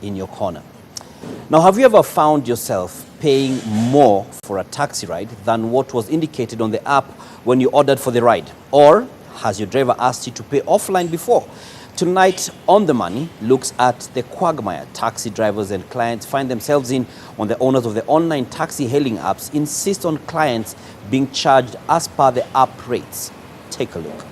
in your corner. Now, have you ever found yourself paying more for a taxi ride than what was indicated on the app when you ordered for the ride? Or has your driver asked you to pay offline before? Tonight, On the Money looks at the Quagmire taxi drivers and clients find themselves in when the owners of the online taxi hailing apps insist on clients being charged as per the app rates. Take a look.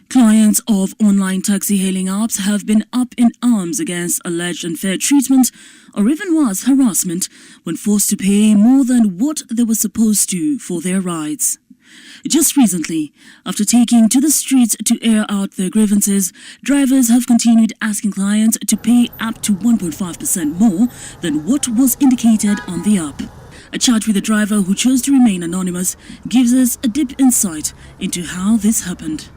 Clients of online taxi hailing apps have been up in arms against alleged unfair treatment or even worse, harassment when forced to pay more than what they were supposed to for their rides. Just recently, after taking to the streets to air out their grievances, drivers have continued asking clients to pay up to 1.5% more than what was indicated on the app. A chat with a driver who chose to remain anonymous gives us a deep insight into how this happened.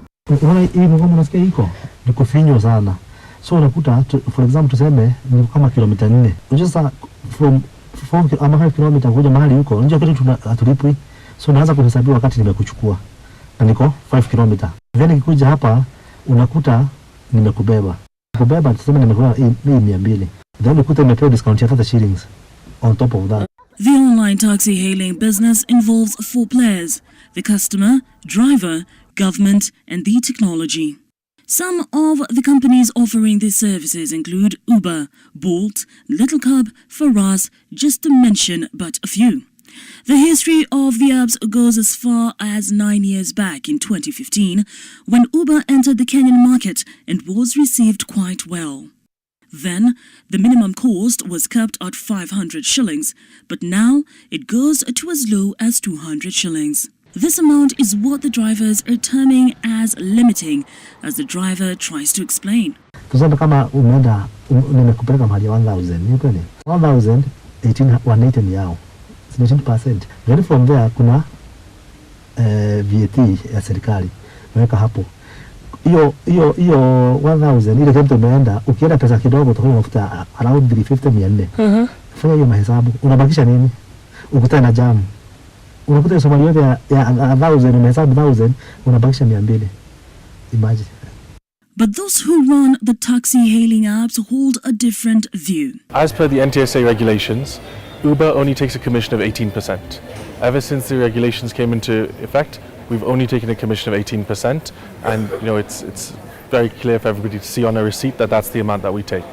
Hii mgomo nasikia iko ni kufinywa sana, so unakuta for example tuseme ni kama kilomita 4, unajua from 5 kilomita kuja mahali huko unajua kitu tunatulipwi, so naanza kuhesabiwa wakati nimekuchukua na niko 5 kilomita, then nikikuja hapa unakuta nimekubeba tuseme nimekubeba hii 200, then unakuta nimepewa discount ya 30 shillings on top of that. The online taxi hailing business involves 4 players: the customer, driver, government, and the technology. Some of the companies offering these services include Uber, Bolt, Little Cub, Faraz, just to mention but a few. The history of the apps goes as far as 9 years back in 2015, when Uber entered the Kenyan market and was received quite well. Then, the minimum cost was capped at 500 shillings, but now it goes to as low as 200 shillings. This amount is what the drivers are terming as limiting, as the driver tries to explain. Tuseme kama umeenda nimekupeleka mahali 1000, ni kweli 1000 180 ni yao 18%. Then from there kuna VAT ya serikali weka hapo. Hiyo 1000 ile kama umeenda ukienda pesa kidogo utakuwa unafuta around 350 Fanya hiyo mahesabu, unabakisha nini? Ukutana na jam. Unakuta Somali yote ya 1000 umehesabu 1000 unabakisha 200. Imagine. But those who run the taxi hailing apps hold a different view. As per the NTSA regulations, Uber only takes a commission of 18%. Ever since the regulations came into effect, we've only taken a commission of 18%, and it's very clear for everybody to see on a receipt that that's the amount that we take.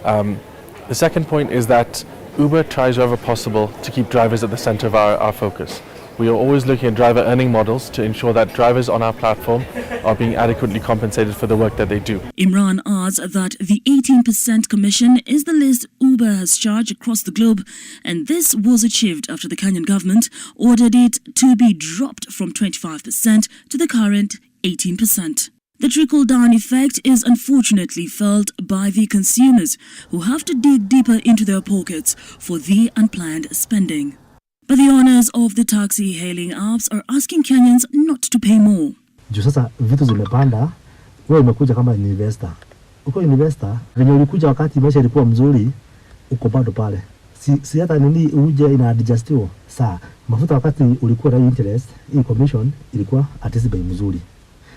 The second point is that Uber tries wherever possible to keep drivers at the center of our focus. We are always looking at driver earning models to ensure that drivers on our platform are being adequately compensated for the work that they do. Imran adds that the 18% commission is the least Uber has charged across the globe, and this was achieved after the Kenyan government ordered it to be dropped from 25% to the current 18%. The trickle-down effect is unfortunately felt by the consumers, who have to dig deeper into their pockets for the unplanned spending. But the owners of the taxi hailing apps are asking Kenyans not to pay more. Juu sasa vitu zimepanda, wewe umekuja kama investor. Uko investor, venye ulikuja wakati maisha ilikuwa mzuri, uko bado pale. Si hata nini uje ina adjustiwa. Saa mafuta wakati ulikuwa na interest, hii commission ilikuwa at least bei mzuri.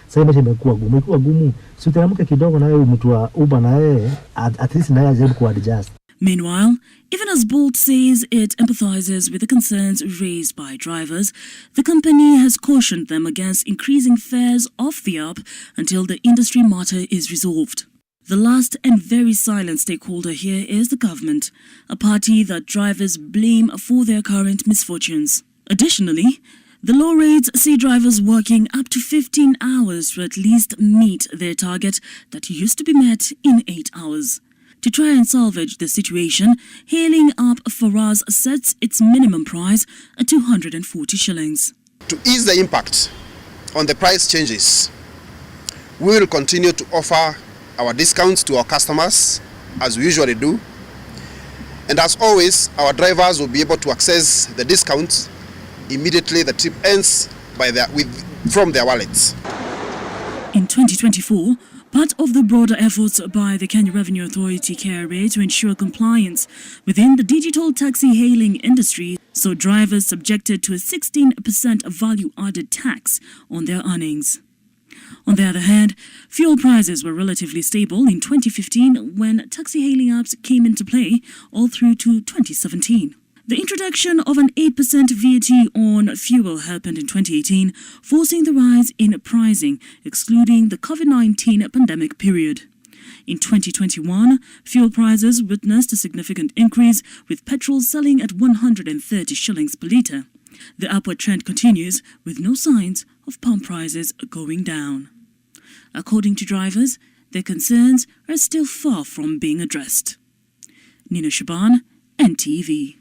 Sasa maisha imekuwa gumu. Si utaamka kidogo na wewe mtu wa Uber na yeye at least naye ajaribu kuadjust. Meanwhile, even as Bolt says it empathizes with the concerns raised by drivers, the company has cautioned them against increasing fares off the app until the industry matter is resolved. The last and very silent stakeholder here is the government, a party that drivers blame for their current misfortunes. Additionally, the low rates see drivers working up to 15 hours to at least meet their target that used to be met in 8 hours. To try and salvage the situation, hailing app Faraz sets its minimum price at 240 shillings. To ease the impact on the price changes, we will continue to offer our discounts to our customers as we usually do. And as always, our drivers will be able to access the discounts immediately the trip ends from their wallets. In 2024, part of the broader efforts by the Kenya Revenue Authority KRA to ensure compliance within the digital taxi hailing industry saw drivers subjected to a 16% value-added tax on their earnings. On the other hand, fuel prices were relatively stable in 2015 when taxi-hailing apps came into play all through to 2017. The introduction of an 8% VAT on fuel happened in 2018, forcing the rise in pricing, excluding the COVID-19 pandemic period. In 2021, fuel prices witnessed a significant increase, with petrol selling at 130 shillings per litre. The upward trend continues, with no signs of pump prices going down. According to drivers, their concerns are still far from being addressed. Nina Shaban, NTV.